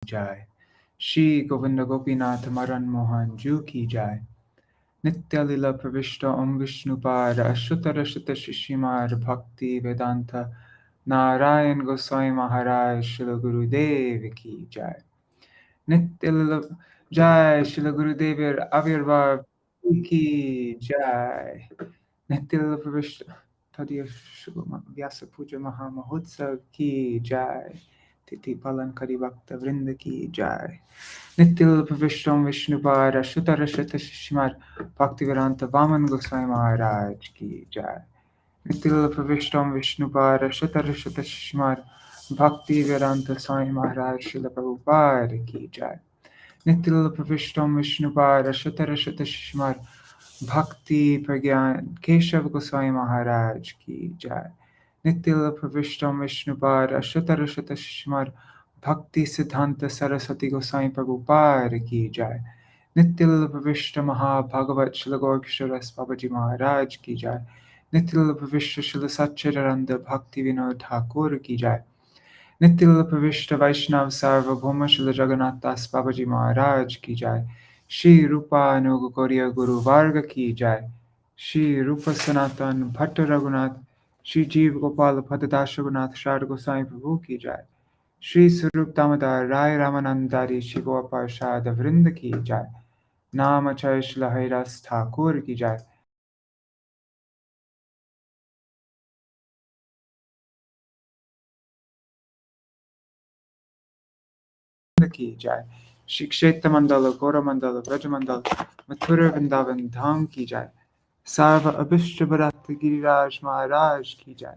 Jai. Śrī Govinda Gopinath Madan Mohan Ju ki Jai. Nitya Lila Pravishta Om Vishnupara Ashutara Shita Shishimar Bhaktivedānta Nārāyaṇa Gosvāmī Mahārāja Śrīla Gurudev ki Jai. Nitya Lila Jai Śrīla Gurudev Avirbhav ki Jai. Nitya Lila Pravishta Tadiya Shubha Vyasa Puja Maha Mahotsav ki Jai. Titi Palan Kari Bhakta Vrinda ki Jai. Nitil Pravishtam Vishnupara Shutara Shata Shishimar Bhaktivedānta Vaman Gosvāmī Mahārāja ki Jai. Nitil Pravishtam Vishnupara Shutara Shata Shishimar Bhaktivedānta Swami Mahārāja Śrīla Prabhupada ki Jai. Nitil Pravishtam Vishnupara Shutara Shata Shishimar Bhakti Pragyan Keshav Gosvāmī Mahārāja ki Jai. Nitil Pravishtam Vishnupara Shutara Shata Shishimar Bhakti Siddhanta Saraswati Goswami Prabhupada ki Jai. Nitil Pravishta Maha Bhagavat Śrīla Gaur-Kishoras Babaji Maharaj ki Jai. Nitil Pravishta Śrīla Satchidananda Bhakti Vinod Thakur ki Jai. Nitil Pravishta Vaishnav Sarvabhauma Śrīla Jagannath Das Babaji Maharaj ki Jai. Śrī Rupa Anuga Gauriya Guru Varga ki Jai. Śrī Rupa Sanatan Bhatta Raghunath Śrī Jeev Gopal Padadash Raghunath Shard Goswami Prabhu ki Jai. Śrī Sarup Damodar Rai Ramanandari Shiva Parshad Vrinda ki Jai. Namachay Śrīla Hairas Thakur ki Jai. Ki Jai. Shri Kshetra Mandala, Gora Mandala, Braja Mandala, Mathura Vrindavan Dham ki Jai. Sarva Abhishta Bharat Giriraj Maharaj ki Jai.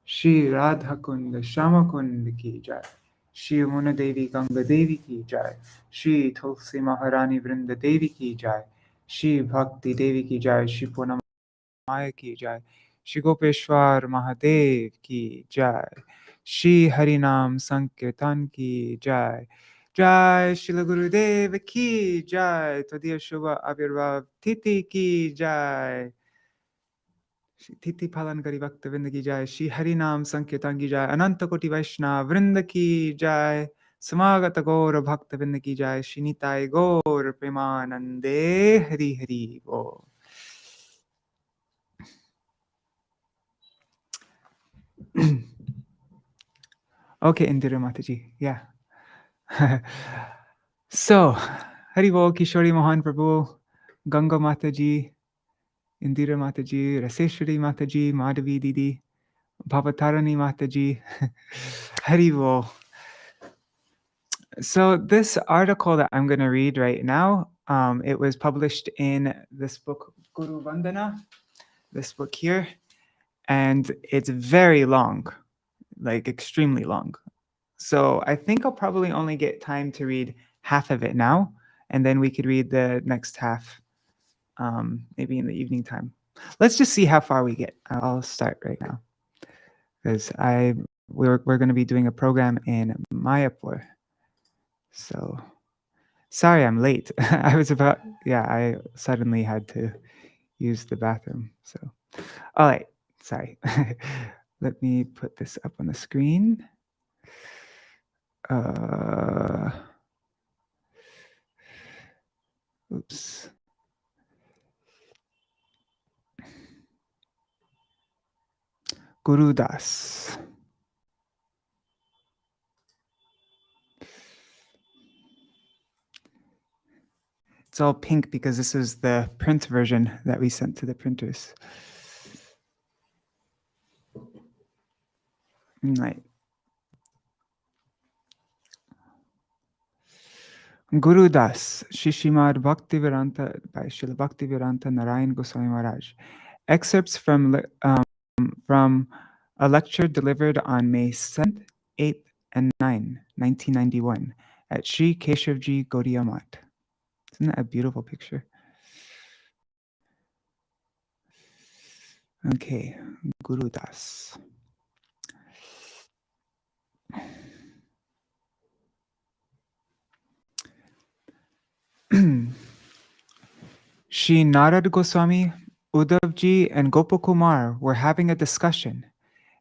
Shri Radha Kund Shama Kund ki Jai. Shri Yamuna Devi Ganga Devi ki Jai. Shri Tulsi Maharani Vrinda Devi ki Jai. Shri Bhakti Devi ki Jai. Shri Purnamaya ki Jai. Shri Gopeshwar Mahadev ki Jai. Shri Harinam Sankirtan ki Jai. Jai Śrīla Gurudev ki Jai. Tadiya Shubha Avirbhav Titi ki Jai. Titi Palan Kari Bhakta Vrinda ki Jai. Shri Harinam Sankirtan ki Jai. Ananta Koti Vaishnava Vrinda ki Jai. Samagata Gaura Bhakta Vrinda ki Jai. Shri Nitai Gaur Premanande Hari Hari Bo. Okay, Indira Mataji. Yeah. So, Hari Bol, Kishori Mohan Prabhu, Ganga Mataji, Indira Mataji, Raseshwari Mataji, Madhavi Didi, Bhavatarani Mataji, Hari Bol. So this article that I'm going to read right now, it was published in this book, Guru-vandanā, this book here, and it's very long, like extremely long. So I think I'll probably only get time to read half of it now, and then we could read the next half maybe in the evening time. Let's just see how far we get. I'll start right now because we're going to be doing a program in Mayapur. So sorry I'm late. I suddenly had to use the bathroom. So all right, sorry. Let me put this up on the screen. Oops. Guru-dāsa. It's all pink because this is the print version that we sent to the printers. Right. Guru-dāsa, Srimad Bhaktivedānta by Śrīla Bhaktivedānta Nārāyaṇa Gosvāmī Mahārāja. Excerpts from a lecture delivered on May 7th, 8th, and 9th, 1991 at Sri Keshavji Gaudiya Math. Isn't that a beautiful picture? Okay, Guru-dāsa. Shri Narad Goswami, Uddhavji, and Gopakumar were having a discussion,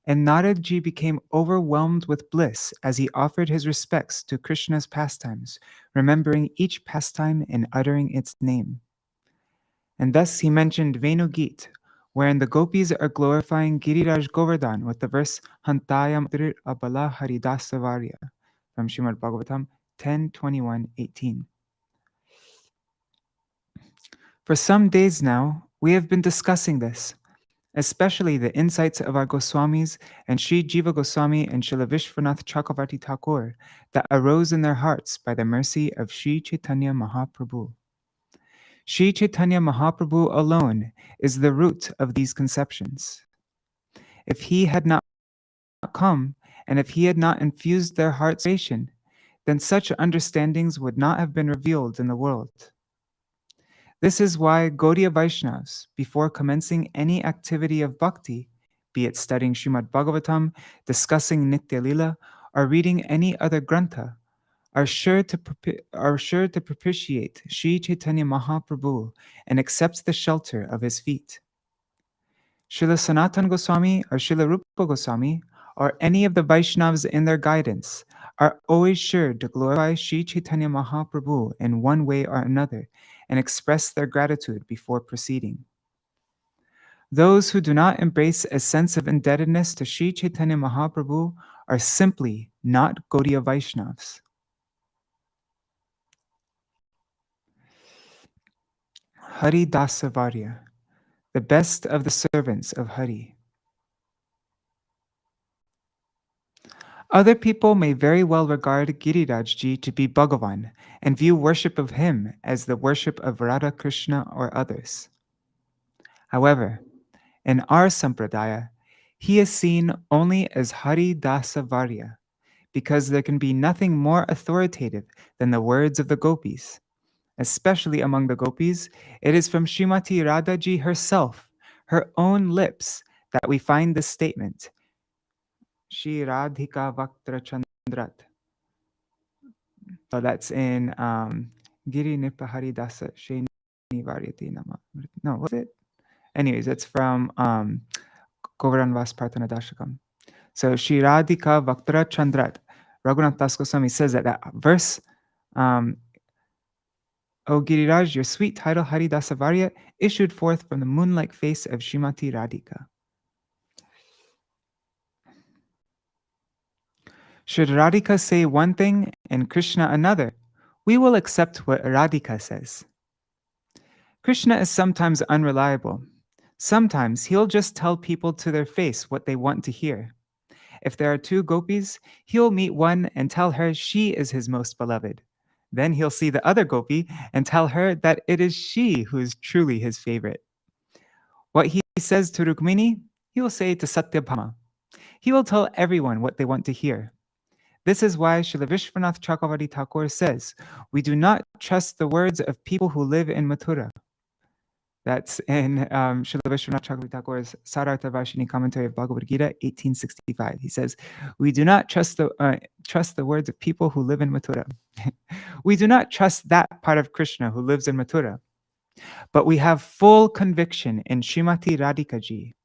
and Nārāyaṇa became overwhelmed with bliss as he offered his respects to Krishna's pastimes, remembering each pastime and uttering its name. And thus he mentioned Venu Geet, wherein the gopis are glorifying Giriraj Govardhan with the verse Hantayam Trir Abala Haridasa Varya from Srimad Bhagavatam 10:21-18. For some days now, we have been discussing this, especially the insights of our Goswamis and Śrī Jiva Goswami and Śrīla Vishwanath Chakravarti Thakur that arose in their hearts by the mercy of Śrī Chaitanya Mahaprabhu. Śrī Chaitanya Mahaprabhu alone is the root of these conceptions. If he had not come, and if he had not infused their hearts with inspiration, then such understandings would not have been revealed in the world. This is why Gaudiya Vaishnavas, before commencing any activity of bhakti, be it studying Srimad Bhagavatam, discussing Nitya Lila, or reading any other grantha, are sure to propitiate Śrī Chaitanya Mahaprabhu and accept the shelter of his feet. Srila Sanatana Goswami or Srila Rupa Goswami or any of the Vaishnavas in their guidance are always sure to glorify Śrī Chaitanya Mahaprabhu in one way or another and express their gratitude before proceeding. Those who do not embrace a sense of indebtedness to Śrī Chaitanya Mahaprabhu are simply not Gaudiya Vaishnavas. Hari Dasa Varya, the best of the servants of Hari. Other people may very well regard Giriraj-ji to be Bhagavan and view worship of him as the worship of Radha Krishna or others. However, in our sampradaya, he is seen only as Hari Dasa Varya, because there can be nothing more authoritative than the words of the gopis. Especially among the gopis, it is from Srimati Radhaji herself, her own lips, that we find this statement, Shri Radhika Vaktra Chandrat. So that's in Giri Nipa Haridasa Sheni Varyati Nama. No, what's it? Anyways, it's from Govardhan Vaspartana Dashakam. So Shri Radhika Vaktra Chandrat. Raghunath Das Goswami says that verse, O Giriraj, your sweet title Haridasa Varya issued forth from the moon-like face of Srimati Radhika. Should Radhika say one thing and Krishna another, we will accept what Radhika says. Krishna is sometimes unreliable. Sometimes he'll just tell people to their face what they want to hear. If there are two gopis, he'll meet one and tell her she is his most beloved. Then he'll see the other gopi and tell her that it is she who is truly his favorite. What he says to Rukmini, he will say to Satyabhama. He will tell everyone what they want to hear. This is why Śrīla Vishwanath Chakravarti Thakur says, we do not trust the words of people who live in Mathura. That's in Śrīla Vishwanath Chakravarti Thakur's Sarartha Vashini commentary of Bhagavad Gita, 1865. He says, we do not trust the words of people who live in Mathura. We do not trust that part of Krishna who lives in Mathura. But we have full conviction in Srimati Radhika ji,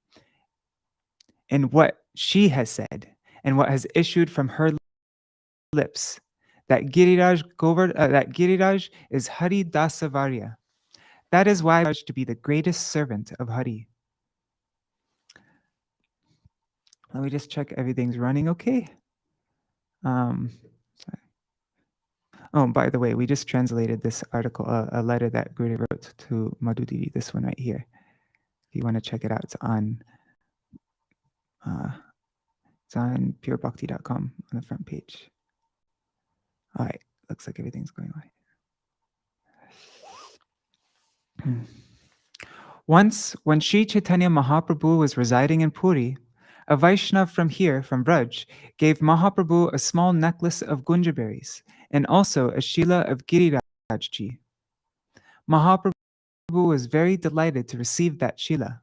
in what she has said, and what has issued from her lips, that Giriraj is Hari Dasa Varya. That is why we are to be the greatest servant of Hari. Let me just check everything's running okay. Sorry. Oh, by the way, we just translated this article, a letter that Guru wrote to Madhudiri, this one right here. If you want to check it out, it's on purebhakti.com on the front page. All right, looks like everything's going right. Once, when Śrī Chaitanya Mahaprabhu was residing in Puri, a Vaishnav from here, from Braj, gave Mahaprabhu a small necklace of gunja berries and also a Śrīla of Giriraj-ji. Mahaprabhu was very delighted to receive that Śrīla,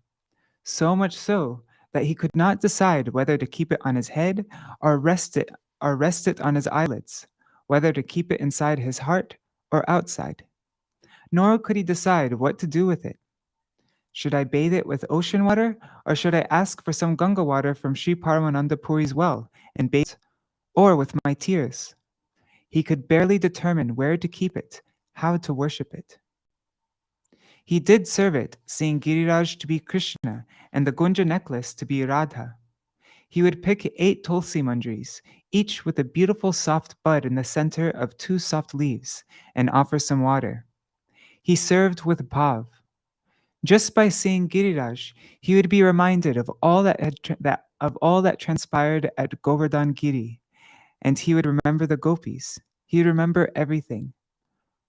so much so that he could not decide whether to keep it on his head or rest it on his eyelids, whether to keep it inside his heart or outside. Nor could he decide what to do with it. Should I bathe it with ocean water, or should I ask for some Ganga water from Sri Paramananda Puri's well and bathe it, or with my tears? He could barely determine where to keep it, how to worship it. He did serve it, seeing Giriraj to be Krishna and the Gunja necklace to be Radha. He would pick 8 tulsi manjaris, each with a beautiful soft bud in the center of 2 soft leaves, and offer some water. He served with bhav. Just by seeing Giriraj, he would be reminded of all that transpired at Govardhan Giri, and he would remember the gopis. He would remember everything.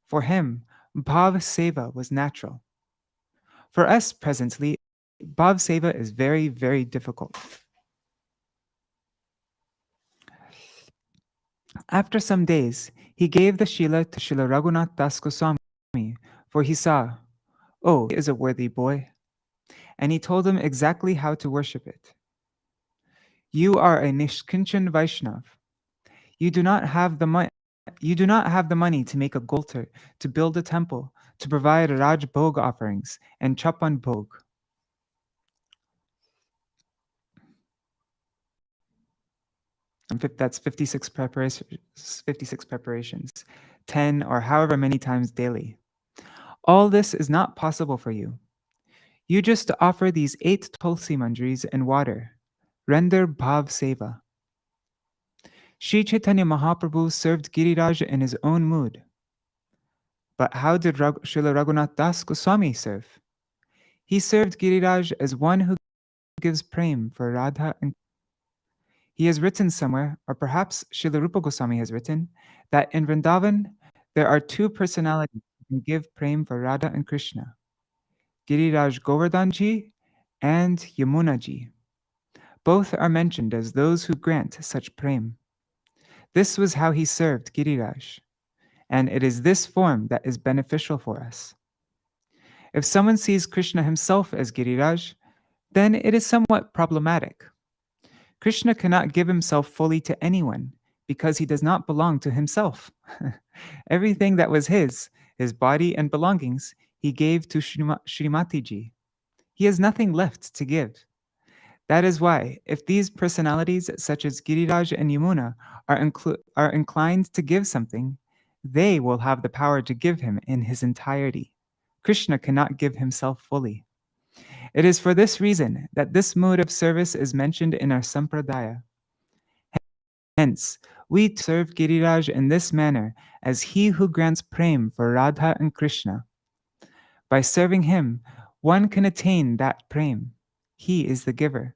For him, bhav seva was natural. For us presently, bhav seva is very, very difficult. After some days, he gave the Śrīla to Śrīla Raghunath Das Goswami, for he saw, oh, he is a worthy boy. And he told him exactly how to worship it. You are a Nishkinchan Vaishnav. You do not have the money to make a golter, to build a temple, to provide Raj Bhog offerings and Chapan Bhog. That's 56 preparations, 10 or however many times daily. All this is not possible for you. You just offer these 8 tulsi manjaris and water. Render bhav seva. Sri Chaitanya Mahaprabhu served Giriraj in his own mood. But how did Srila Raghunath Das Goswami serve? He served Giriraj as one who gives prem for Radha and he has written somewhere, or perhaps Srila Rupa Goswami has written, that in Vrindavan there are 2 personalities who can give prem for Radha and Krishna, Giriraj Govardhanji and Yamunaji. Both are mentioned as those who grant such prem. This was how he served Giriraj, and it is this form that is beneficial for us. If someone sees Krishna himself as Giriraj, then it is somewhat problematic. Krishna cannot give himself fully to anyone because he does not belong to himself. Everything that was his body and belongings, he gave to Srimati Ji. He has nothing left to give. That is why, if these personalities such as Giriraj and Yamuna are inclined to give something, they will have the power to give him in his entirety. Krishna cannot give himself fully. It is for this reason that this mode of service is mentioned in our sampradaya. Hence, we serve Giriraj in this manner as he who grants prem for Radha and Krishna. By serving him, one can attain that prem. He is the giver.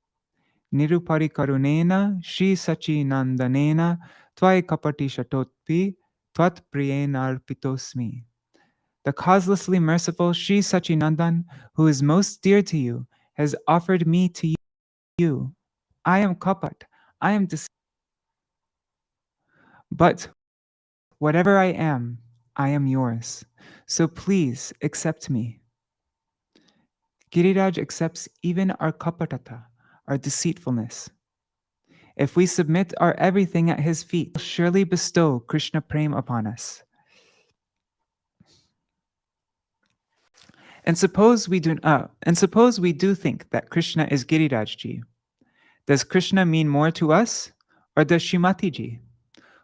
Nirupari karunena Shri Sachi Nandanena Tvai Kapati Shatotpi Tvat Priyenarpitosmi. The causelessly merciful Sri Sachinandan, who is most dear to you, has offered me to you. I am Kapat. I am deceived. But whatever I am yours. So please accept me. Giriraj accepts even our kapatata, our deceitfulness. If we submit our everything at his feet, he will surely bestow Krishna prem upon us. And suppose we do think that Krishna is Giriraj-ji. Does Krishna mean more to us, or does Shrimati-ji?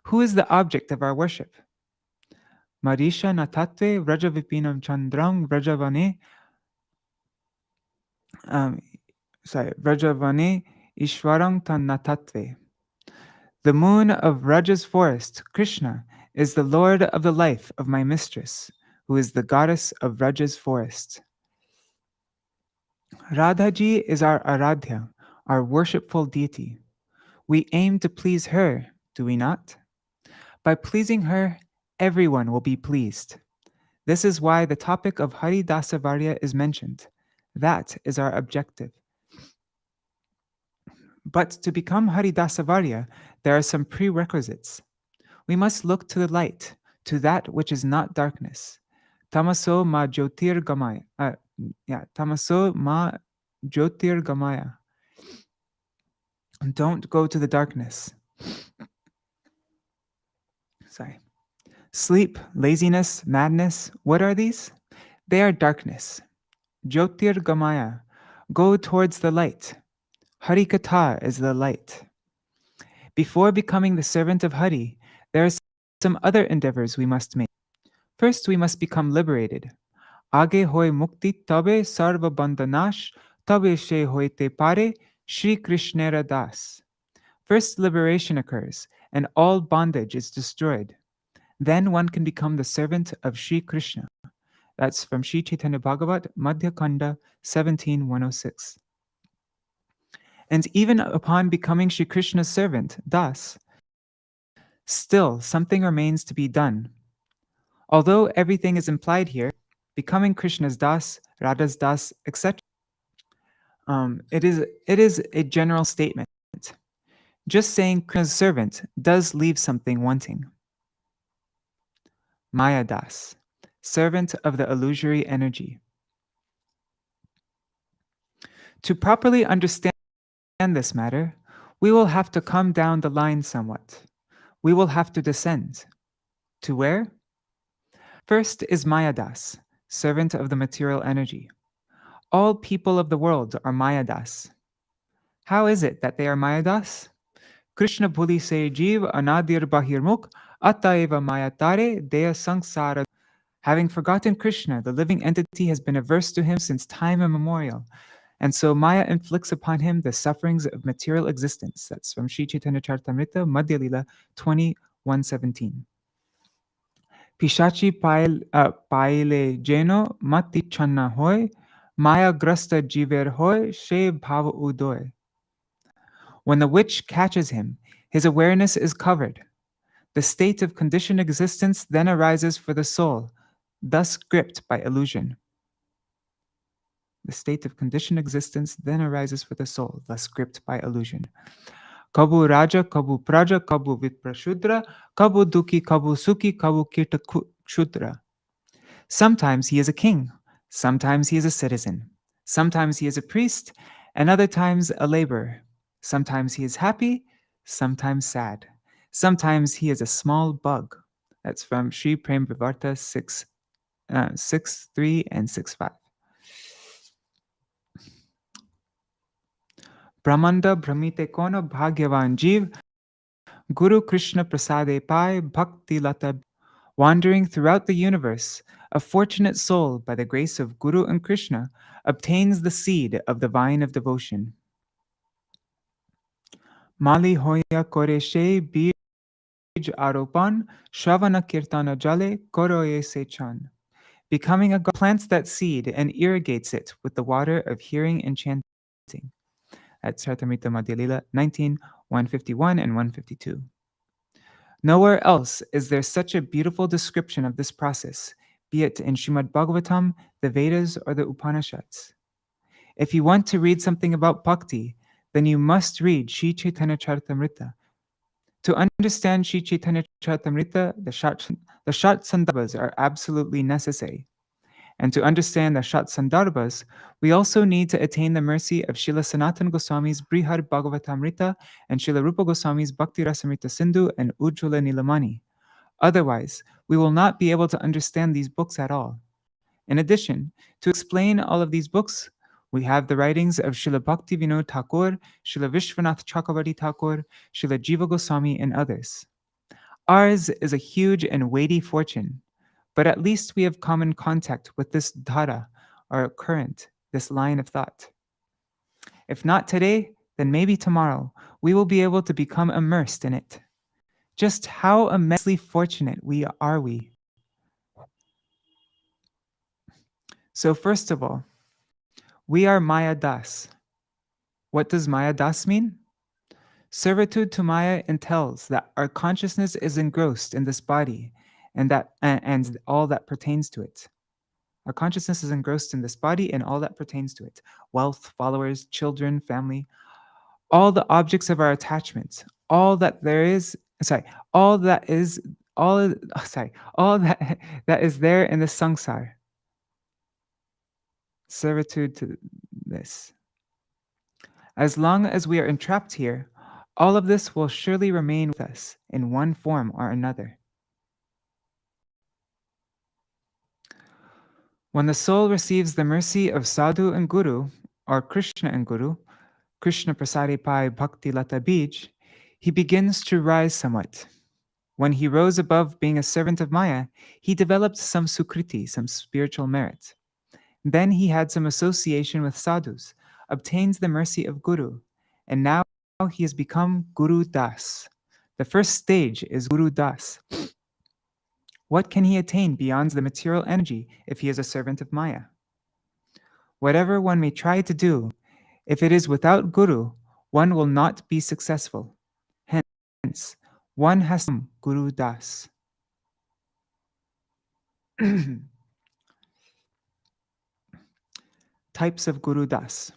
Who is the object of our worship? Marisha natatve Vrajavipinam Chandrang Vrajavane Vrajavane Ishwarang Tan Natatve. The moon of Raja's forest, Krishna, is the lord of the life of my mistress, who is the goddess of Raja's forest. Radhaji is our Aradhya, our worshipful deity. We aim to please her, do we not? By pleasing her, everyone will be pleased. This is why the topic of Haridasa Varya is mentioned. That is our objective. But to become Haridasa Varya, there are some prerequisites. We must look to the light, to that which is not darkness. Tamaso ma jyotirgamaya. Tamaso ma jyotirgamaya. Don't go to the darkness. Sleep, laziness, madness, what are these? They are darkness. Jyotirgamaya. Go towards the light. Harikatha is the light. Before becoming the servant of Hari, there are some other endeavors we must make. First, we must become liberated. Age hoy mukti tabe sarva bandhanash, tabe she hoite pare, Śrī Krishnera das. First, liberation occurs, and all bondage is destroyed. Then one can become the servant of Sri Krishna. That's from Sri Chaitanya Bhagavat, Madhya Kanda 17:106. And even upon becoming Sri Krishna's servant, Das, still something remains to be done. Although everything is implied here, becoming Krishna's Das, Radha's Das, etc., it is a general statement. Just saying Krishna's servant does leave something wanting. Maya Das, servant of the illusory energy. To properly understand this matter, we will have to come down the line somewhat. We will have to descend. To where? First is Mayadas, servant of the material energy. All people of the world are Mayadas. How is it that they are Mayadas? Krishna Bhuli se Jeev Anadir Bahirmukh Ataeva Mayatare Dea Sangsara. Having forgotten Krishna, the living entity has been averse to him since time immemorial, and so Maya inflicts upon him the sufferings of material existence. That's from Sri Chaitanya Charitamrita, Madhya Lila 20:117. Pishachi paile jeno mati channa hoy, Maya grasta jiver hoy, she bhava udoy. When the witch catches him, his awareness is covered. The state of conditioned existence then arises for the soul, thus gripped by illusion. The state of conditioned existence then arises for the soul, thus gripped by illusion. Kabu Raja, Kabu Praja, Kabu Viprashudra, Kabu Duki, Kabu Suki, Kabu Kirta Kshudra. Sometimes he is a king, sometimes he is a citizen, sometimes he is a priest, and other times a laborer. Sometimes he is happy, sometimes sad. Sometimes he is a small bug. That's from Sri Prem Vivarta 6.3 and 6.5. Brahmanda Brahmite Kono Bhagyavan Jeev Guru Krishna Prasade Pai Bhakti Lata. Wandering throughout the universe, a fortunate soul, by the grace of Guru and Krishna, obtains the seed of the vine of devotion. Mali hoya kore she bij aropan, Shravana Kirtana jale koroye sechan. Becoming a god plants that seed and irrigates it with the water of hearing and chanting. At Charitamrita Madhya Lila 19:151 and 152. Nowhere else is there such a beautiful description of this process, be it in Srimad Bhagavatam, the Vedas, or the Upanishads. If you want to read something about bhakti, then you must read Sri Chaitanya Charitamrita. To understand Sri Chaitanya Charitamrita, the Shat Sandarbhas are absolutely necessary. And to understand the Shat Sandarbhas, we also need to attain the mercy of Srila Sanatana Goswami's Brihad Bhagavatamrita and Srila Rupa Goswami's Bhakti Rasamrita Sindhu and Ujjvala Nilamani. Otherwise, we will not be able to understand these books at all. In addition, to explain all of these books, we have the writings of Srila Bhaktivedānta Thakur, Srila Vishwanath Chakravarti Thakur, Srila Jiva Goswami, and others. Ours is a huge and weighty fortune, but at least we have come in contact with this dhara, or current, this line of thought. If not today, then maybe tomorrow, we will be able to become immersed in it. Just how immensely fortunate are we. So first of all, we are Maya Das. What does Maya Das mean? Servitude to Maya entails that our consciousness is engrossed in this body and all that pertains to it. Our consciousness is engrossed in this body and all that pertains to it. Wealth, followers, children, family, all the objects of our attachments, all that there is, all that is there in the sangsar. Servitude to this. As long as we are entrapped here, all of this will surely remain with us in one form or another. When the soul receives the mercy of Sadhu and Guru, or Krishna and Guru, Krishna Prasadi Pai Bhakti Lata Bij, he begins to rise somewhat. When he rose above being a servant of Maya, he developed some sukriti, some spiritual merit. Then he had some association with sadhus, obtains the mercy of Guru, and now he has become Guru-dāsa. The first stage is Guru-dāsa. What can he attain beyond the material energy if he is a servant of Maya? Whatever one may try to do, if it is without Guru, one will not be successful. Hence, one has to become Guru-dāsa. Types of Guru-dāsa.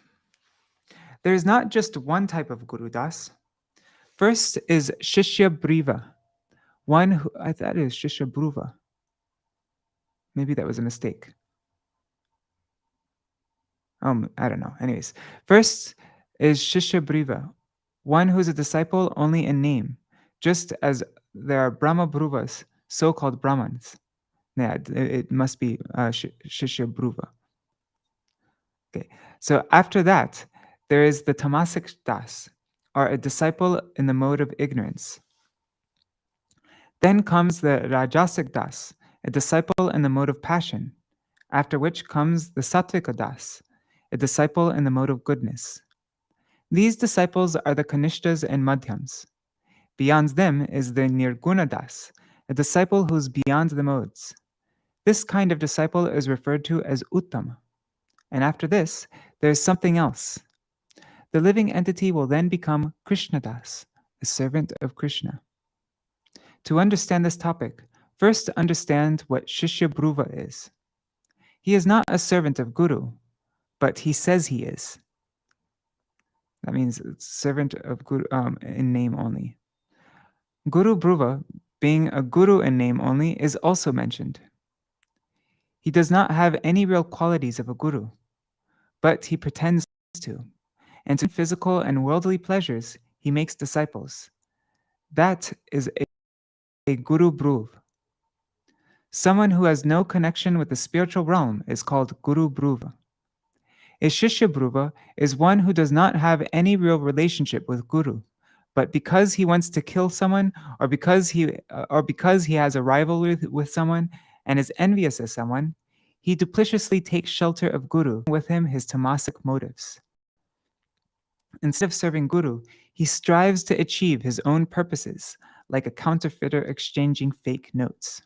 There is not just one type of Guru-dāsa. First is Shishya Briva, one who, I thought it was Shishya Bruva. Maybe that was a mistake. I don't know. Anyways, first is Shishya Briva, one who is a disciple only in name, just as there are Brahma Bruvas, so-called Brahmans. Yeah, it must be Shishya Bruva. Okay, so after that, there is the Tamasic Das, or a disciple in the mode of ignorance. Then comes the Rajasic Das, a disciple in the mode of passion, after which comes the Sattvika Das, a disciple in the mode of goodness. These disciples are the Kanishtas and Madhyams. Beyond them is the Nirguna Das, a disciple who is beyond the modes. This kind of disciple is referred to as Uttama. And after this, there is something else. The living entity will then become Krishna Das, a servant of Krishna. To understand this topic, first understand what Shishya Bruva is. He is not a servant of Guru, but he says he is. That means servant of Guru in name only. Guru Bruva, being a Guru in name only, is also mentioned. He does not have any real qualities of a Guru, but he pretends to. And to physical and worldly pleasures, he makes disciples. That is a Guru Bruv. Someone who has no connection with the spiritual realm is called Guru Bruva. A Shishya Bruva is one who does not have any real relationship with Guru, but because he wants to kill someone, or because he has a rivalry with someone and is envious of someone, he duplicitously takes shelter of Guru with him his tamasic motives. Instead of serving Guru, he strives to achieve his own purposes, like a counterfeiter exchanging fake notes.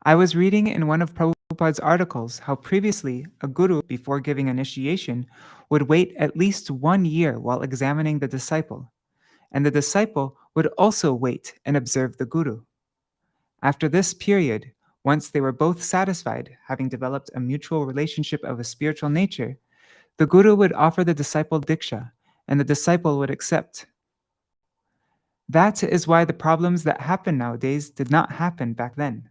I was reading in one of Prabhupada's articles how previously a guru, before giving initiation, would wait at least 1 year while examining the disciple, and the disciple would also wait and observe the guru. After this period, once they were both satisfied, having developed a mutual relationship of a spiritual nature, the guru would offer the disciple diksha, and the disciple would accept. That is why the problems that happen nowadays did not happen back then.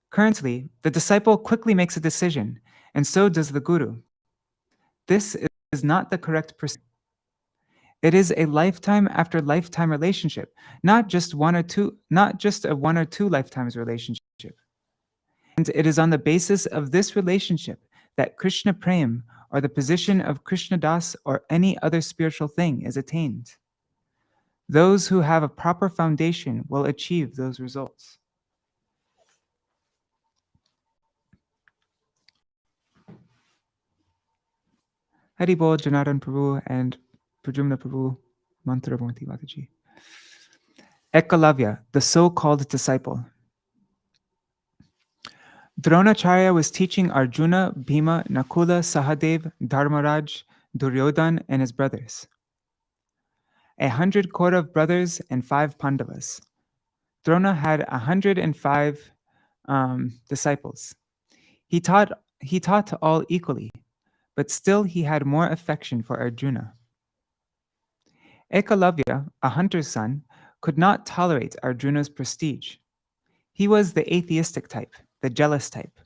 Currently, the disciple quickly makes a decision, and so does the guru. This is not the correct procedure. It is a lifetime after lifetime relationship, not just a 1 or 2 lifetimes relationship. And it is on the basis of this relationship that Krishna Prem, or the position of Krishna Das, or any other spiritual thing is attained. Those who have a proper foundation will achieve those results. Hari Bol, Janardhan Prabhu, and Prajumna Prabhu, Mathura Bhunti Mataji. Ekalavya, the so-called disciple. Dronacharya was teaching Arjuna, Bhima, Nakula, Sahadev, Dharmaraj, Duryodhan, and his brothers. 100 Kaurav brothers and 5 Pandavas. Drona had 105 disciples. He taught all equally, but still he had more affection for Arjuna. Ekalavya, a hunter's son, could not tolerate Arjuna's prestige. He was the atheistic type, the jealous type.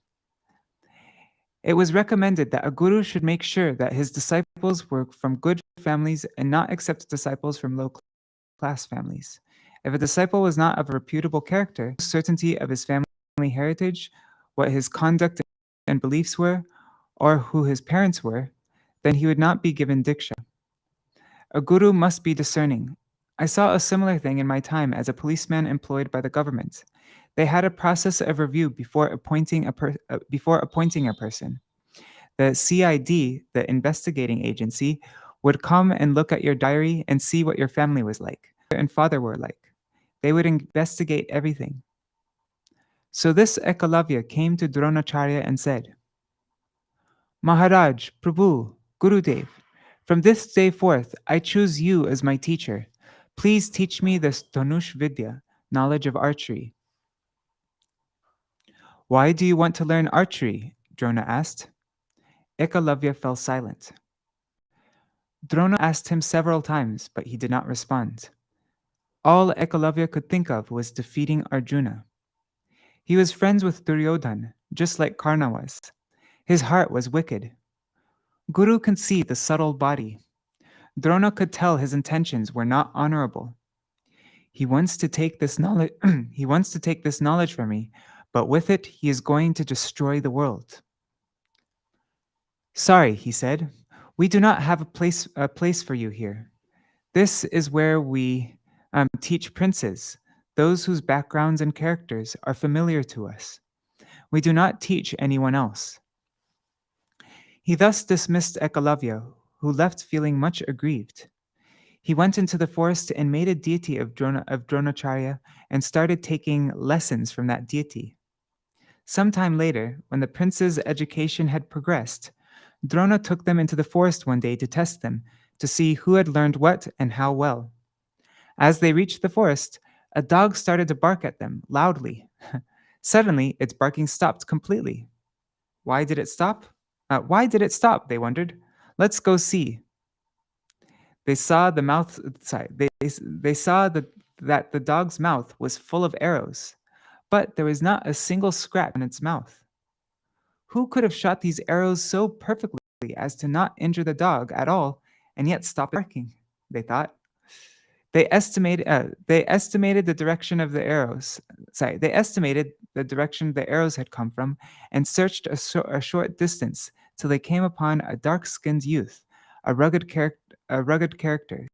It was recommended that a guru should make sure that his disciples were from good families and not accept disciples from low-class families. If a disciple was not of a reputable character, certainty of his family heritage, what his conduct and beliefs were, or who his parents were, then he would not be given diksha. A guru must be discerning. I saw a similar thing in my time as a policeman employed by the government. They had a process of review before appointing a person. The CID, the investigating agency, would come and look at your diary and see what your family was like, and father were like. They would investigate everything. So this Ekalavya came to Dronacharya and said, Maharaj, Prabhu, Gurudev, from this day forth, I choose you as my teacher. Please teach me this Dhanush Vidya, knowledge of archery. Why do you want to learn archery? Drona asked. Ekalavya fell silent. Drona asked him several times, but he did not respond. All Ekalavya could think of was defeating Arjuna. He was friends with Duryodhan, just like Karna was. His heart was wicked. Guru can see the subtle body. Drona could tell his intentions were not honorable. He wants to take this knowledge he wants to take this knowledge from me, but with it he is going to destroy the world. Sorry, he said. We do not have a place for you here. This is where we teach princes, those whose backgrounds and characters are familiar to us. We do not teach anyone else. He thus dismissed Ekalavya, who left feeling much aggrieved. He went into the forest and made a deity of Dronacharya and started taking lessons from that deity. Sometime later, when the prince's education had progressed, Drona took them into the forest one day to test them, to see who had learned what and how well. As they reached the forest, a dog started to bark at them loudly. Suddenly, its barking stopped completely. Why did it stop? They wondered. Let's go see. They saw the mouth. They saw that the dog's mouth was full of arrows, but there was not a single scratch on its mouth. Who could have shot these arrows so perfectly as to not injure the dog at all and yet stop barking? They thought. They estimated the direction of the arrows. They estimated the direction the arrows had come from and searched a short distance till they came upon a dark-skinned youth, a rugged character.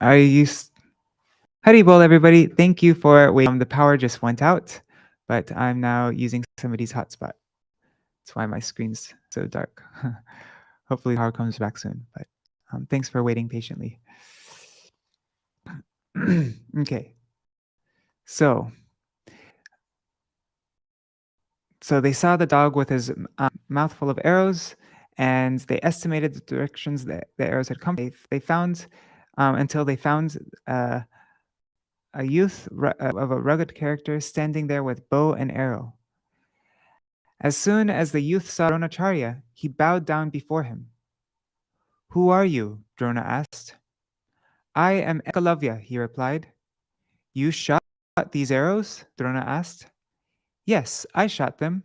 I used Haribol, everybody. Thank you for waiting. The power just went out, but I'm now using somebody's hotspot. That's why my screen's so dark. Hopefully, power comes back soon. But thanks for waiting patiently. Okay. So they saw the dog with his mouth full of arrows, and they estimated the directions that the arrows had come. They found until they found a youth of a rugged character standing there with bow and arrow. As soon as the youth saw Dronacharya, he bowed down before him. Who are you? Drona asked. I am Ekalavya, he replied. You shot these arrows? Drona asked. Yes, I shot them.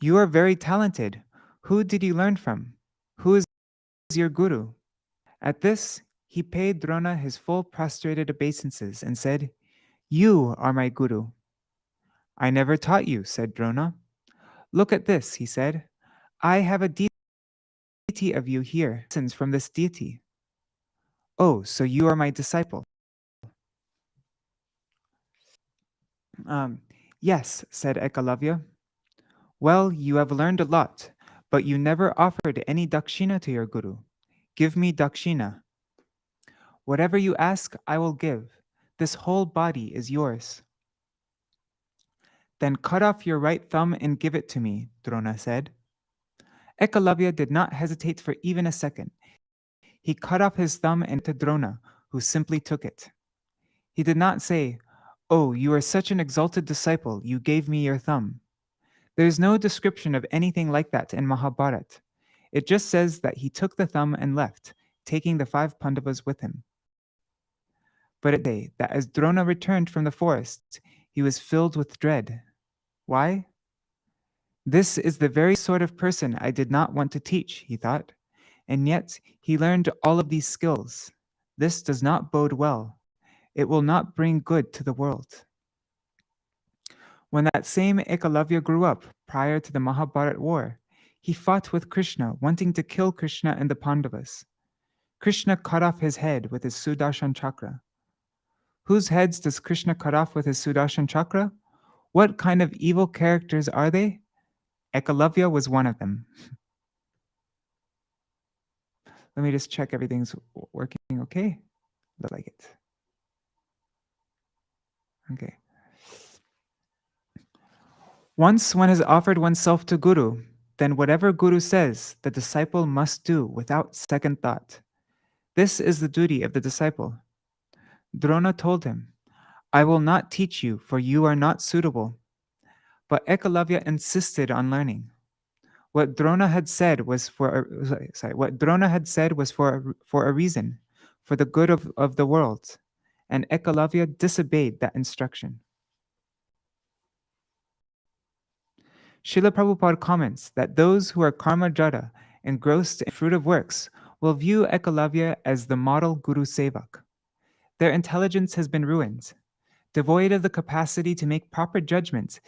You are very talented. Who did you learn from? Who is your guru? At this, he paid Drona his full prostrated obeisances and said, You are my guru. I never taught you, said Drona. Look at this, he said. I have a deity of you here, listens from this deity. Oh, so you are my disciple. Yes, said Ekalavya. Well, you have learned a lot, but you never offered any dakshina to your guru. Give me dakshina. Whatever you ask, I will give. This whole body is yours. Then cut off your right thumb and give it to me, Drona said. Ekalavya did not hesitate for even a second. He cut off his thumb and to Drona, who simply took it. He did not say, "Oh, you are such an exalted disciple, you gave me your thumb." There is no description of anything like that in Mahabharata. It just says that he took the thumb and left, taking the 5 Pandavas with him. But it day that as Drona returned from the forest, he was filled with dread. Why? This is the very sort of person I did not want to teach, he thought, and yet he learned all of these skills. This does not bode well. It will not bring good to the world. When that same Ekalavya grew up, prior to the Mahabharata war, he fought with Krishna, wanting to kill Krishna and the Pandavas. Krishna cut off his head with his Sudarshan chakra. Whose heads does Krishna cut off with his Sudarshan chakra? What kind of evil characters are they? Ekalavya was one of them. Let me just check everything's working okay. Look like it. Okay. Once one has offered oneself to Guru, then whatever Guru says, the disciple must do without second thought. This is the duty of the disciple. Drona told him, I will not teach you, for you are not suitable. But Ekalavya insisted on learning. What Drona had said was for a reason, for the good of the world, and Ekalavya disobeyed that instruction. Srila Prabhupada comments that those who are karma jada, engrossed in fruit of works, will view Ekalavya as the model Guru Sevak. Their intelligence has been ruined. Devoid of the capacity to make proper judgments,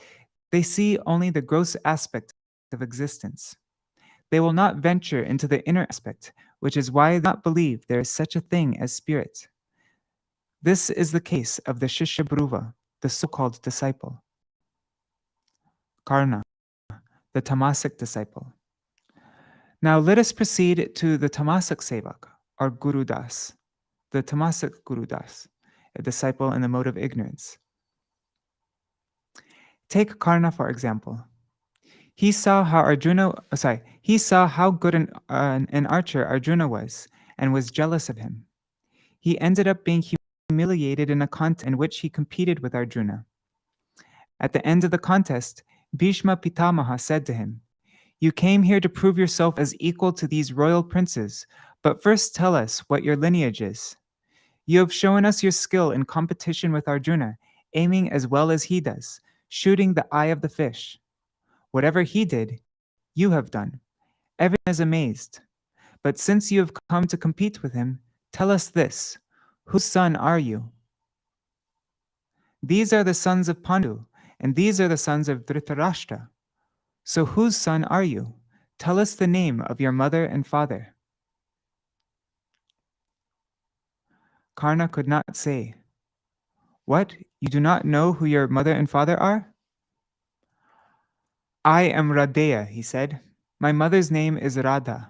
they see only the gross aspect of existence. They will not venture into the inner aspect, which is why they do not believe there is such a thing as spirit. This is the case of the Shishya Bhruva, the so-called disciple. Karna, the tamasic disciple. Now let us proceed to the tamasic sevak, or Guru-dāsa, the tamasic Guru-dāsa, a disciple in the mode of ignorance. Take Karna for example. He saw how good an archer Arjuna was, and was jealous of him. He ended up being humiliated in a contest in which he competed with Arjuna. At the end of the contest, Bhishma Pitamaha said to him, "You came here to prove yourself as equal to these royal princes, but first tell us what your lineage is. You have shown us your skill in competition with Arjuna, aiming as well as he does, shooting the eye of the fish. Whatever he did, you have done. Everyone is amazed. But since you have come to compete with him, tell us this, whose son are you?" These are the sons of Pandu, and these are the sons of Dhritarashtra. So whose son are you? Tell us the name of your mother and father. Karna could not say. What? You do not know who your mother and father are? I am Radeya, he said. My mother's name is Radha.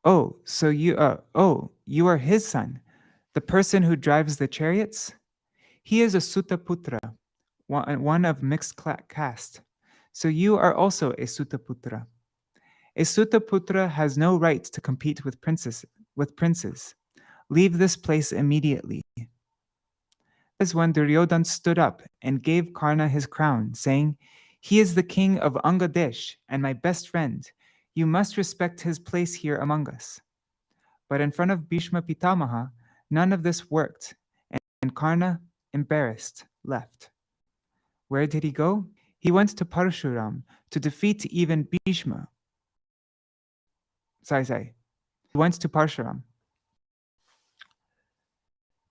Oh, so you are his son, the person who drives the chariots? He is a Sutaputra, one of mixed caste. So you are also a Sutaputra. A Sutaputra has no right to compete with princes. Leave this place immediately. That is when Duryodhana stood up and gave Karna his crown, saying, He is the king of Angadesh and my best friend. You must respect his place here among us. But in front of Bhishma Pitamaha, none of this worked, and Karna, embarrassed, left. Where did he go? He went to Parshuram to defeat even Bhishma. He went to Parshuram.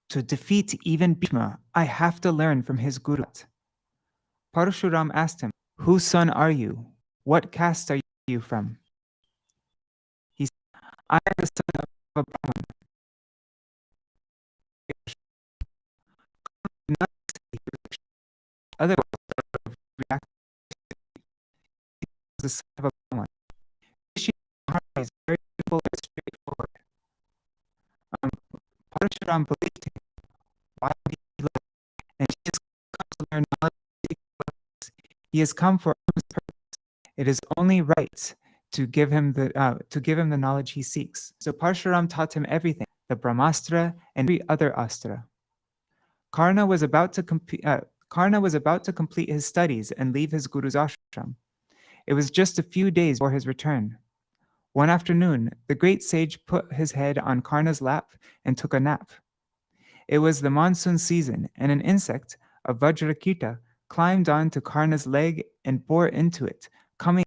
To defeat even Bhishma, I have to learn from his guru. Parshuram asked him, Whose son are you? What caste are you from? He said, I am the son of a Brahmin. Otherwise, react the son of a Brahmin. Śrī Maharāja is very simple and straightforward. Parashuram believed him. Why would he love? And he has come to learn knowledge. He has come for his purpose. It is only right to give him the knowledge he seeks. So Parshuram taught him everything, the Brahmastra and every other astra. Karna was about to complete his studies and leave his guru's ashram. It was just a few days before his return. One afternoon, the great sage put his head on Karna's lap and took a nap. It was the monsoon season, and an insect, a Vajrakita, climbed onto Karna's leg and bore into it, coming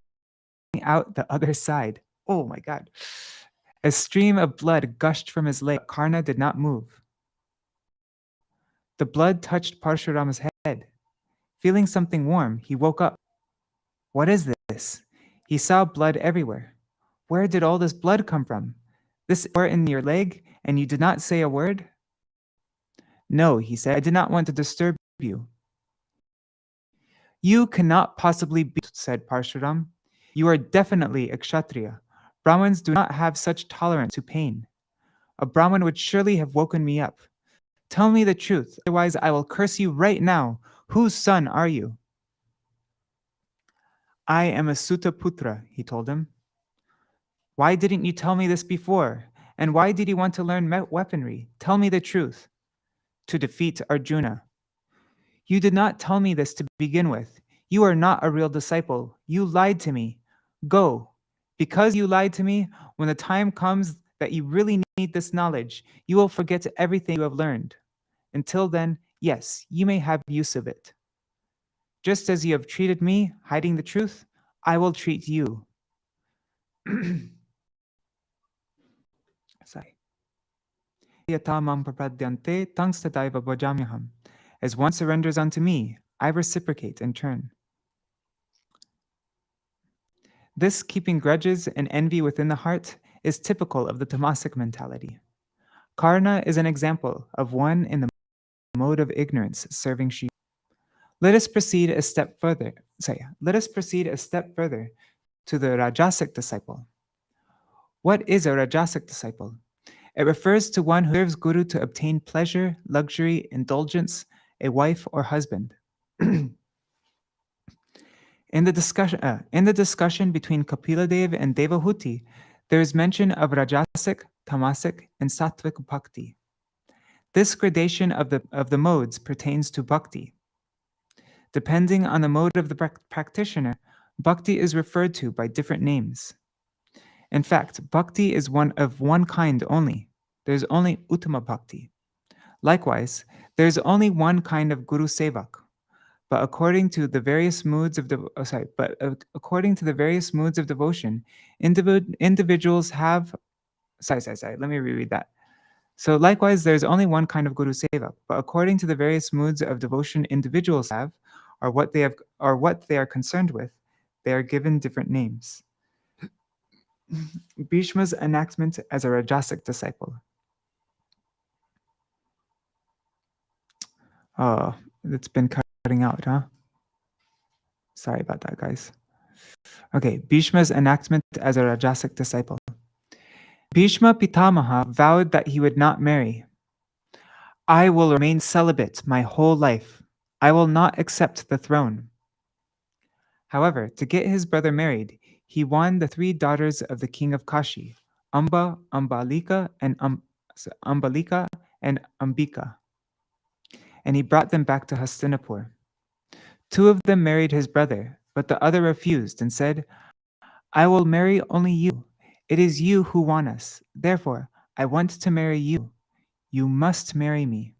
out the other side. Oh my God. A stream of blood gushed from his leg. Karna did not move. The blood touched Parshurama's head. Feeling something warm, he woke up. What is this? He saw blood everywhere. Where did all this blood come from? This is in your leg, and you did not say a word? No, he said, I did not want to disturb you. You cannot possibly be, said Parshuram. You are definitely a Kshatriya. Brahmins do not have such tolerance to pain. A Brahmin would surely have woken me up. Tell me the truth, otherwise I will curse you right now. Whose son are you? I am a Sutta Putra, he told him. Why didn't you tell me this before? And why did you want to learn weaponry? Tell me the truth. To defeat Arjuna. You did not tell me this to begin with. You are not a real disciple. You lied to me. Go. Because you lied to me, when the time comes that you really need this knowledge, you will forget everything you have learned. Until then, yes, you may have use of it. Just as you have treated me, hiding the truth, I will treat you. As one surrenders unto me, I reciprocate in turn. This keeping grudges and envy within the heart is typical of the tamasic mentality. Karna is an example of one in the mode of ignorance serving Śrī. Let us proceed a step further to the Rajasic disciple. What is a Rajasic disciple? It refers to one who serves Guru to obtain pleasure, luxury, indulgence, a wife or husband. In the discussion between Kapiladev and Devahuti, there is mention of Rajasic, Tamasic, and Sattvic Bhakti. This gradation of the modes pertains to Bhakti. Depending on the mode of the practitioner, Bhakti is referred to by different names. In fact, Bhakti is one of one kind only. There is only Uttama Bhakti. Likewise, there is only one kind of Guru Sevak. But according to the various moods of devotion, individuals have. Let me reread that. So likewise, there is only one kind of Guru Sevak. But according to the various moods of devotion, individuals have, or what they are concerned with, they are given different names. Bhishma's enactment as a Rajasic disciple. Oh, it's been cutting out, huh? Sorry about that, guys. Okay, Bhishma's enactment as a Rajasic disciple. Bhishma Pitamaha vowed that he would not marry. I will remain celibate my whole life. I will not accept the throne. However, to get his brother married, he won the 3 daughters of the king of Kashi, Amba, Ambalika, and Ambika, and he brought them back to Hastinapur. 2 of them married his brother, but the other refused and said, I will marry only you. It is you who won us. Therefore, I want to marry you. You must marry me.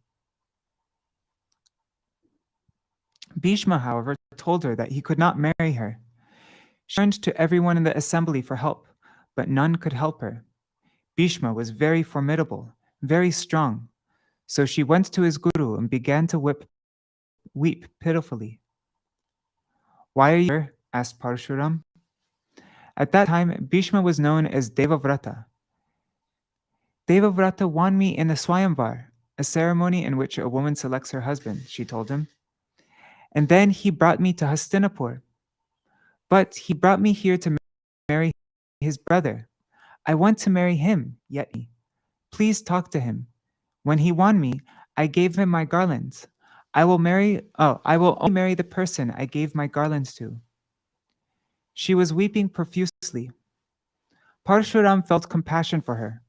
Bhishma, however, told her that he could not marry her. She turned to everyone in the assembly for help, but none could help her. Bhishma was very formidable, very strong. So she went to his guru and began to weep pitifully. Why are you here? Asked Parshuram. At that time, Bhishma was known as Devavrata. Devavrata won me in the Swayamvar, a ceremony in which a woman selects her husband, she told him. And then he brought me to Hastinapur. But he brought me here to marry his brother. I want to marry him, yet please talk to him. When he won me, I gave him my garlands. I will only marry the person I gave my garlands to. She was weeping profusely. Parshuram felt compassion for her.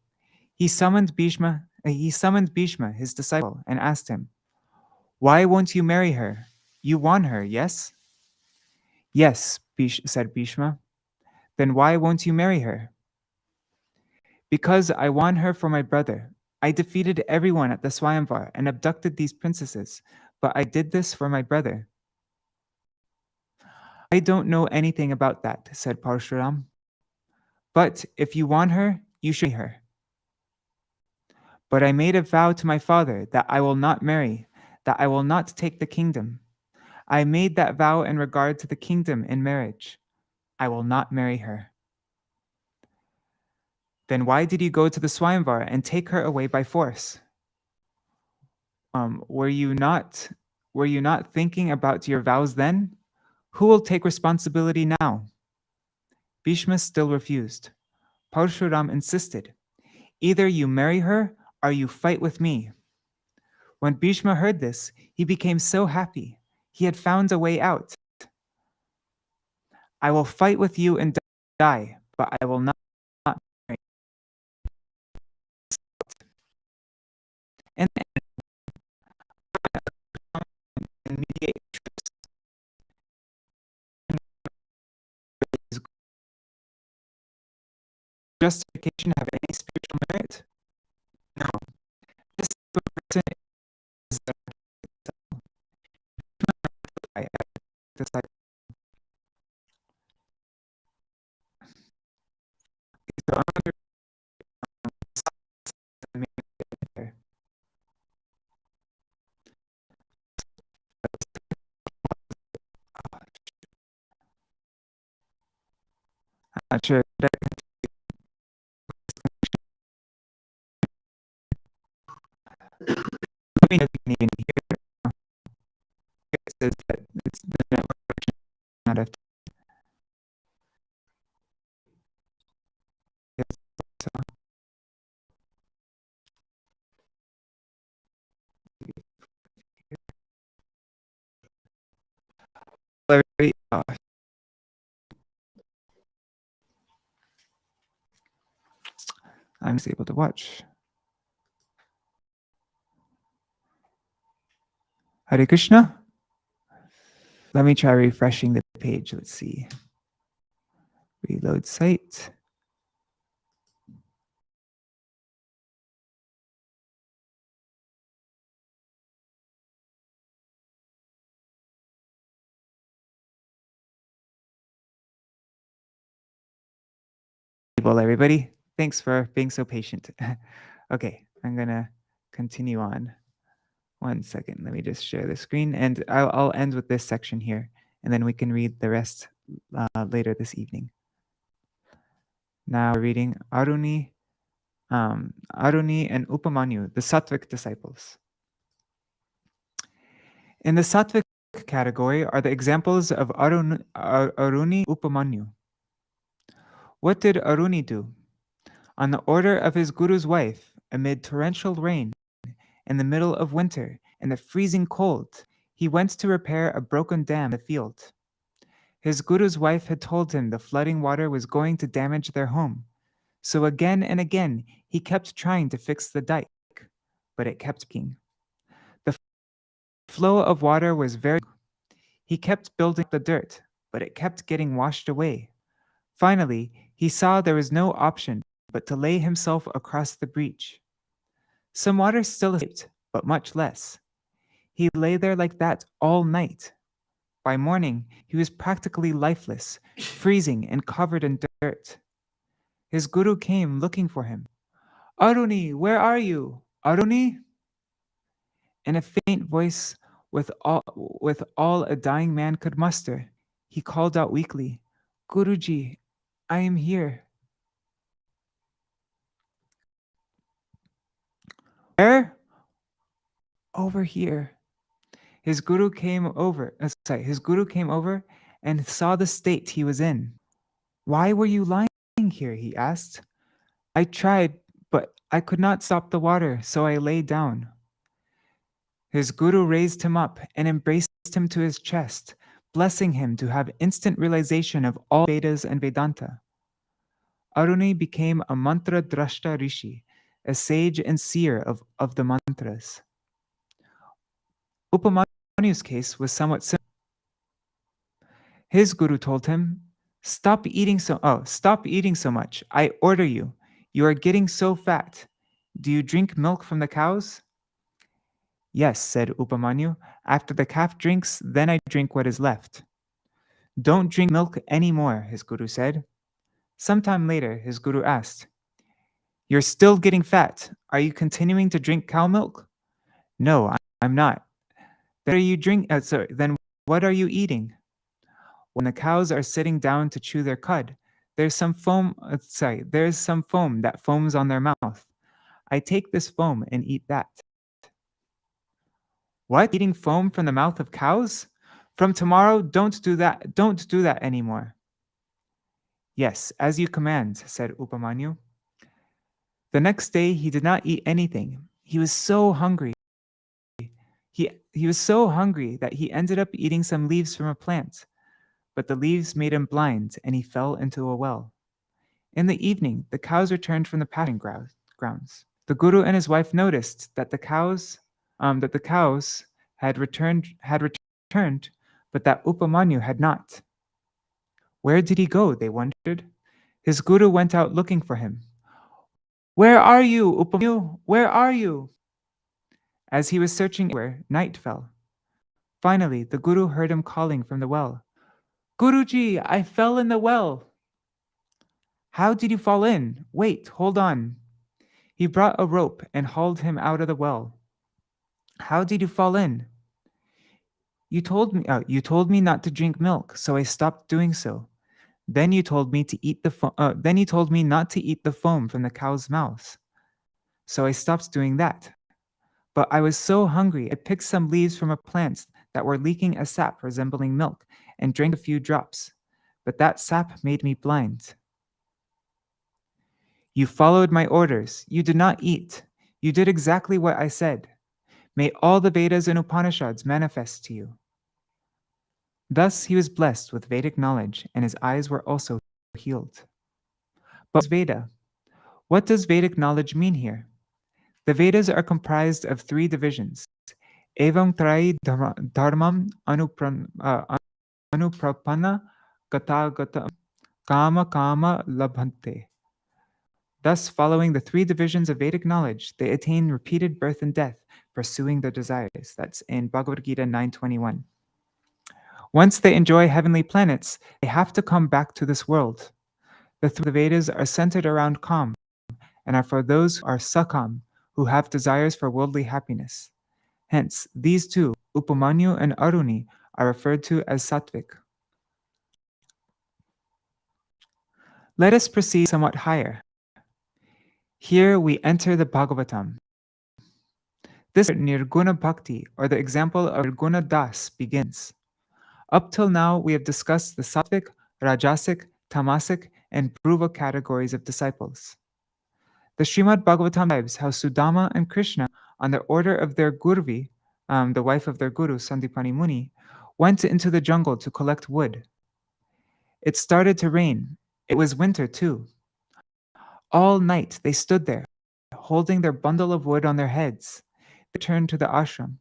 He summoned Bhishma, his disciple, and asked him, "Why won't you marry her? You won her, yes?" "Yes," said Bhishma. "Then why won't you marry her?" "Because I won her for my brother. I defeated everyone at the Swayamvar and abducted these princesses, but I did this for my brother." "I don't know anything about that," said Parshuram. "But if you want her, you should marry her." "But I made a vow to my father that I will not marry, that I will not take the kingdom. I made that vow in regard to the kingdom in marriage. I will not marry her." "Then why did you go to the Swayamvar and take her away by force? Were you not thinking about your vows then? Who will take responsibility now?" Bhishma still refused. Parshuram insisted, "Either you marry her or you fight with me." When Bhishma heard this, he became so happy. He had found a way out. "I will fight with you and die, but I will not marry." And mediate justification have any spiritual merit? No. This person is the disciple. So I'm going to I'm not sure. Let me know if you can even hear it. It says that it's the network connection not a so. I'm just able to watch. Hare Krishna. Let me try refreshing the page. Let's see. Reload site. Everybody, thanks for being so patient. Okay, I'm gonna continue on. 1 second, let me just share the screen, and I'll end with this section here, and then we can read the rest later this evening. Now we're reading Aruni and Upamanyu, the Sattvic disciples. In the Sattvic category are the examples of Aruni, Upamanyu. What did Aruni do? On the order of his guru's wife, amid torrential rain, in the middle of winter, in the freezing cold, he went to repair a broken dam in the field. His guru's wife had told him the flooding water was going to damage their home. So again and again, he kept trying to fix the dike, but it kept leaking. The flow of water was very low. He kept building the dirt, but it kept getting washed away. Finally, he saw there was no option but to lay himself across the breach. Some water still escaped, but much less. He lay there like that all night. By morning, he was practically lifeless, freezing and covered in dirt. His guru came looking for him. "Aruni, where are you? Aruni?" In a faint voice, with all a dying man could muster, he called out weakly, "Guruji, I am here. Where? Over here. His guru came over. His guru came over and saw the state he was in. Why were you lying here? He asked. I tried, but I could not stop the water, so I lay down. His guru raised him up and embraced him to his chest, blessing him to have instant realization of all Vedas and Vedanta. Aruni became a mantra drashta rishi, a sage and seer of the mantras. Upamanyu's case was somewhat similar. His guru told him, stop eating so much. I order you. You are getting so fat. Do you drink milk from the cows? Yes, said Upamanyu. After the calf drinks, then I drink what is left. Don't drink milk any more, his guru said. Sometime later, his guru asked, You're still getting fat. Are you continuing to drink cow milk? No, I'm not. Then what are you eating? When the cows are sitting down to chew their cud, there's some foam that foams on their mouth. I take this foam and eat that. What? Eating foam from the mouth of cows? From tomorrow, don't do that. Don't do that anymore. Yes, as you command, said Upamanyu. The next day he did not eat anything. He was so hungry. He was so hungry that he ended up eating some leaves from a plant. But the leaves made him blind, and he fell into a well. In the evening, the cows returned from the pasture grounds. The guru and his wife noticed that the cows had returned, but that Upamanyu had not. Where did he go? They wondered. His guru went out looking for him. Where are you, Upamanyu? Where are you? As he was searching everywhere, night fell. Finally, the guru heard him calling from the well. Guruji, I fell in the well. How did you fall in? Wait, hold on. He brought a rope and hauled him out of the well. How did you fall in? You told me not to drink milk, so I stopped doing so. Then you told me not to eat the foam from the cow's mouths. So I stopped doing that. But I was so hungry, I picked some leaves from a plant that were leaking a sap resembling milk and drank a few drops. But that sap made me blind. You followed my orders. You did not eat. You did exactly what I said. May all the Vedas and Upanishads manifest to you. Thus he was blessed with Vedic knowledge, and his eyes were also healed. But Veda, what does Vedic knowledge mean here? The Vedas are comprised of 3 divisions. Evam trai dharmam anuprapanna gata kama kama labhante. Thus, following the 3 divisions of Vedic knowledge, they attain repeated birth and death, pursuing their desires. That's in Bhagavad Gita 9:21. Once they enjoy heavenly planets, they have to come back to this world. The 3 Vedas are centered around Kam, and are for those who are Sakam, who have desires for worldly happiness. Hence, these 2, Upamanyu and Aruni, are referred to as Sattvic. Let us proceed somewhat higher. Here we enter the Bhagavatam. This Nirguna Bhakti, or the example of Guru-dāsa, begins. Up till now, we have discussed the Sattvic, Rajasic, Tamasic, and Dhruva categories of disciples. The Srimad Bhagavatam describes how Sudama and Krishna, on the order of their Gurvi, the wife of their guru, Sandipani Muni, went into the jungle to collect wood. It started to rain. It was winter too. All night they stood there, holding their bundle of wood on their heads. They returned to the ashram.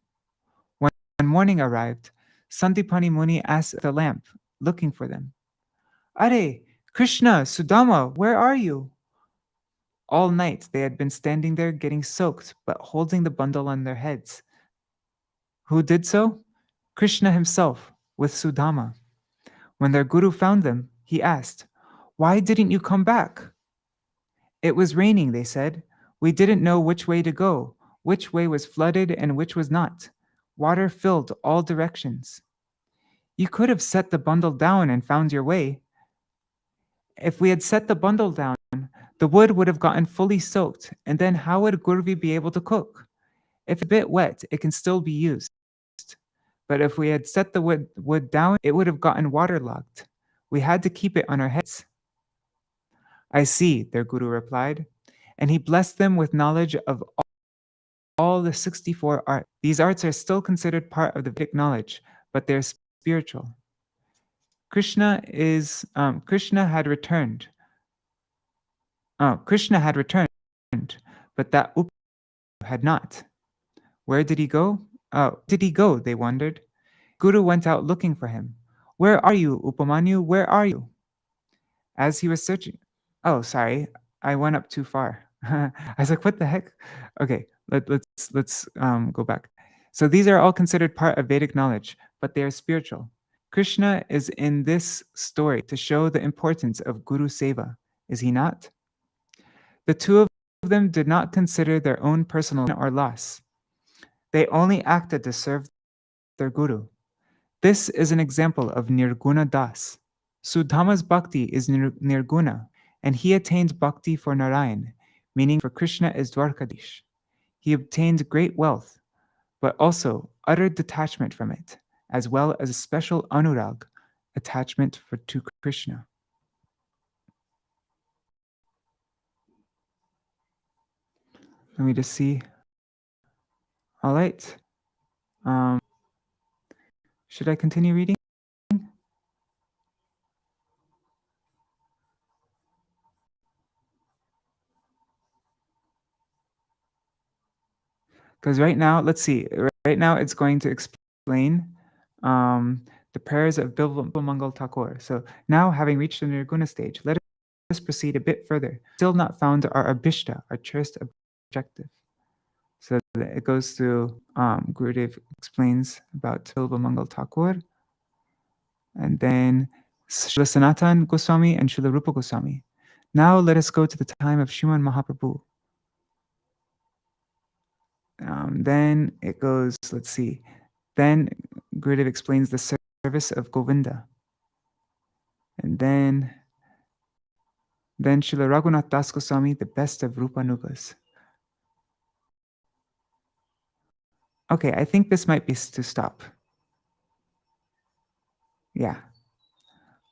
When morning arrived, Sandipani Muni asked the lamp, looking for them. Are, Krishna, Sudama, where are you? All night they had been standing there getting soaked, but holding the bundle on their heads. Who did so? Krishna himself, with Sudama. When their guru found them, he asked, Why didn't you come back? It was raining, they said. We didn't know which way to go, which way was flooded and which was not. Water filled all directions. You could have set the bundle down and found your way. If we had set the bundle down, the wood would have gotten fully soaked, and then how would Gurvi be able to cook? If a bit wet, it can still be used. But if we had set the wood down, it would have gotten waterlogged. We had to keep it on our heads. I see, their guru replied, and he blessed them with knowledge of all the 64 arts. These arts are still considered part of the Vedic knowledge, but they're spiritual. Krishna had returned. Krishna had returned, but that Upa had not. Where did he go? They wondered. Guru went out looking for him. Where are you, Upamanyu? Where are you? As he was searching. Oh, sorry, I went up too far. I was like, what the heck? Okay, let's go back. So these are all considered part of Vedic knowledge, but they are spiritual. Krishna is in this story to show the importance of Guru Seva, is he not? The two of them did not consider their own personal gain or loss. They only acted to serve their Guru. This is an example of Nirguna Das. Sudhama's bhakti is Nirguna, and he attained bhakti for Nārāyaṇa, meaning for Krishna is Dwarkadish. He obtained great wealth, but also utter detachment from it, as well as a special anurag, attachment to Krishna. Let me just see. All right. Should I continue reading? Because right now, let's see. Right now, it's going to explain the prayers of Bilva Mangal Thakur. So now, having reached the Nirguna stage, let us proceed a bit further. Still not found our Abhishta, our cherished objective. So it goes through, Gurudev explains about Bilva Mangal Thakur, and then Śrīla Sanatana Gosvāmī and Śrīla Rupa Gosvāmī. Now let us go to the time of Sriman Mahaprabhu. Then it goes, let's see. Then Gurudev explains the service of Govinda. And then Srila Raghunath Das Goswami, the best of Rupanugas. Okay, I think this might be to stop. Yeah.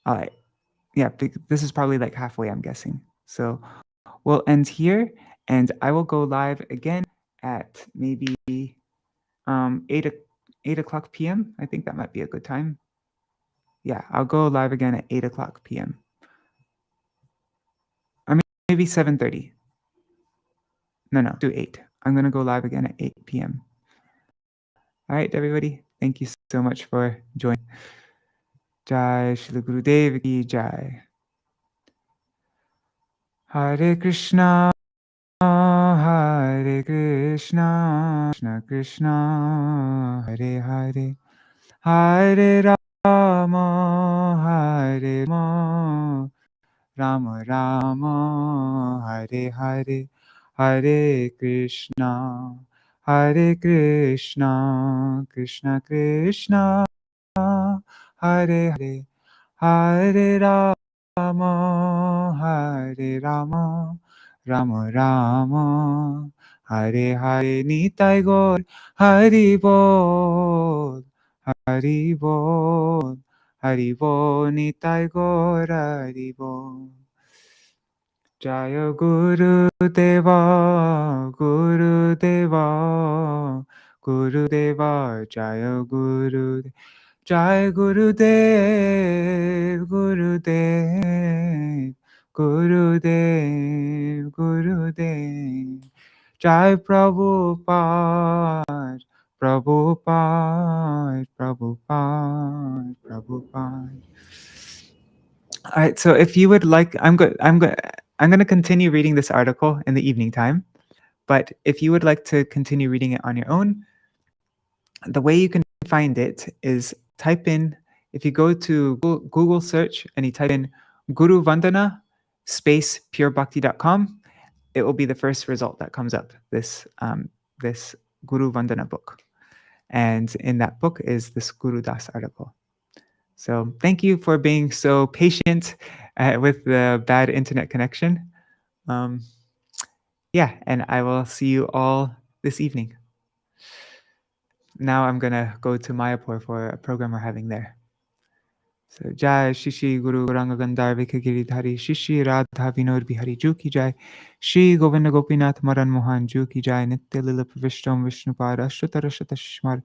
All right. Yeah, this is probably like halfway, I'm guessing. So we'll end here, and I will go live again at maybe 8 o'clock p.m. I think that might be a good time. Yeah, I'll go live again at 8 o'clock p.m. I mean, maybe 7:30. No, do 8. I'm going to go live again at 8 p.m. All right, everybody. Thank you so much for joining. Jai Śrīla Gurudev ki Jai. Hare Krishna, Hare Krishna, Krishna Krishna, Hare Hare, Hare Rama, Hare Rama, Rama Rama, Hare Hare, Hare Krishna, Krishna Krishna, Hare Hare, Hare Rama, Hare Rama, Rama Rama, Hare Hare. Nitai Gaur, Hari Bol, Hari Bol, Hari Bol, Nitai Gaur, Hari Bol. Jaya Guru Deva, Guru Deva, Guru Deva, Jaya Guru, Jai Gurudev, Gurudev, Gurudev, Gurudev, Jai Prabhupada, Prabhupada, Prabhupada, Prabhupada. All right, so if you would like, I'm going to continue reading this article in the evening time, but if you would like to continue reading it on your own, the way you can find it is type in, if you go to Google search and you type in Guru-vandanā space purebhakti.com, it will be the first result that comes up, this Guru-vandanā book. And in that book is this Guru-dāsa article. So thank you for being so patient with the bad internet connection. Yeah, and I will see you all this evening. Now I'm gonna go to Mayapur for a program we're having there. So Jai Śrī Guru-vandanā Gandhar Vikagiri Śrī Radha Vinod Bihari Ju ki Jai, Śrī Govinda Gopinath Madan Mohan Ju ki Jai, Nitya Lila Pravishtam Vishnupad Ashtara Shata Shishmar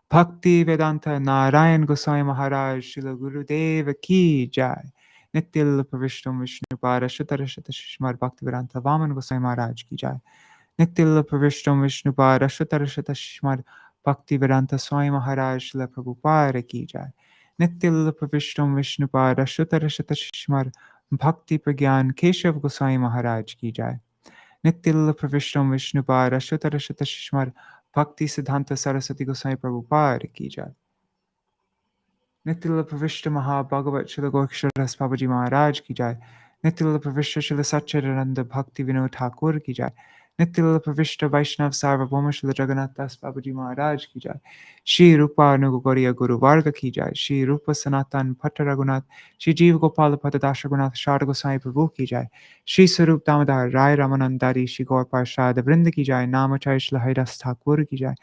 Bhaktivedānta Nārāyaṇa Gosvāmī Mahārāja Śrīla Guru-dāsa ki Jai, Nitya Lila Pravishtam Vishnupad Ashtara Shata Shishmar Bhaktivedānta Vaman Gosvāmī Mahārāja ki Jai, Nitya Lila Pravishtam Vishnupad Ashtara Shata Shishmar Bhaktivedānta Swami Mahārāja Śrīla Prabhupada ki Jai, Nitya Pravishtam Vishnupad Ashtara Shata Shishmar Bhakti Pragyan Keshav Goswami Maharaj ki Jai, Nitya Pravishtam Vishnupad Ashtara Shata Shishmar Bhakti Siddhanta Saraswati Goswami Prabhupada ki Jai, Nitya Pravishta Maha Bhagavat Śrīla Gaurkishora Babaji Maharaj ki Jai, Nitya Pravishta Śrīla Satchidananda Bhakti Vinod Thakur ki Jai, Nitya Pravishta Vaishnav Sarvabhauma Śrīla Jagannath Das Babaji Maharaj ki Jai, Śrī Rupa Anugogariya Guru Varga ki Jai, Śrī Rupa Sanatan Bhatta Raghunath, Śrī Jeev Gopala Bhatta Das Raghunath Sharda Goswami Prabhu ki Jai, Śrī Sarup Damodar Rai Ramanandari Śrī Gaur Parshad Vrinda ki Jai, Namacharya Śrīla Haridas Thakur ki Jai,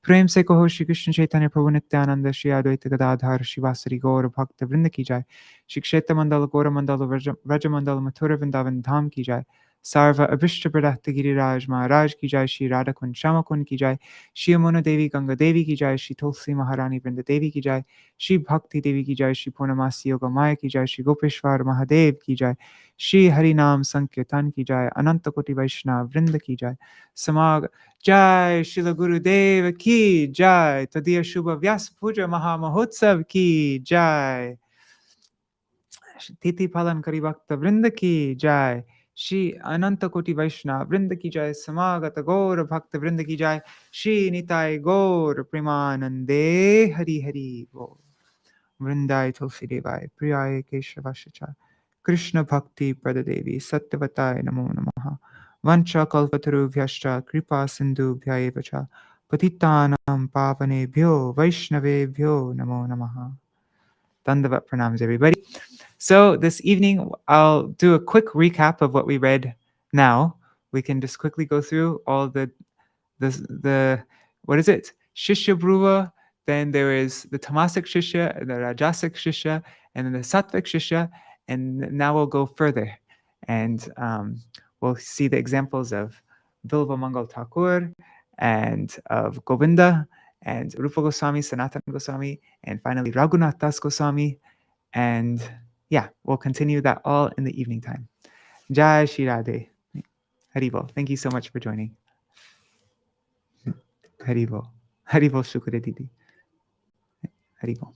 प्रेम से कहो श्री कृष्ण चैतन्य प्रभु नित्यानंद श्री अद्वैत गदाधर शिवासरी गौर भक्त वृंद की जाय, श्री क्षेत्र मंडल गौर मंडल व्रज मंडल मथुरा वृंदावन धाम की जाय, सर्व अभिष्ट प्रदत्त गिरिराज महाराज की जाय, श्री राधा कुंड श्याम कुंड की जाय, श्री यमुना देवी गंगा देवी की जाय, श्री तुलसी महारानी वृंद देवी की जाय, श्री भक्ति देवी की जाय, श्री पूर्णमासी योग माया की जाय, श्री गोपेश्वर महादेव की जाय, श्री हरि नाम संकीर्तन की जाय, अनंत कोटि वैष्णव वृंद की जाय, समाग Jai Śrīla Gurudeva ki Jai, Tadiya Shubha Vyasa Puja Maha Mahotsav ki Jai, Titi Palan Kari Bhakta Vrinda ki Jai, Shri Ananta Koti Vaishnava Vrinda ki Jai, Samagata Gaura Bhakta Vrinda ki Jai, Shri Nitai Gaura Premanande Hari Hari Gaur, Vrindai Tulsi Devai Priyai Keshavashacha, Krishna Bhakti Pradadevi Sattvatai Namo Namaha, Vancha kalpatarubhyascha kripa sindhubhya eva cha patitanam pavanebhyo vaishnavebhyo namo namaha. Dandavat pranams, everybody. So this evening, I'll do a quick recap of what we read now. We can just quickly go through all the what is it? Shishya Bruva, then there is the Tamasic Shishya, the Rajasic Shishya, and then the Sattvic Shishya, and now we'll go further. And we'll see the examples of Bilva Mangal Thakur, and of Govinda, and Rupa Goswami, Sanatana Goswami, and finally Raghunath Das Goswami. And yeah, we'll continue that all in the evening time. Jai Shri Radhe. Haribol. Thank you so much for joining. Haribol. Haribol Shukra Didi. Haribol.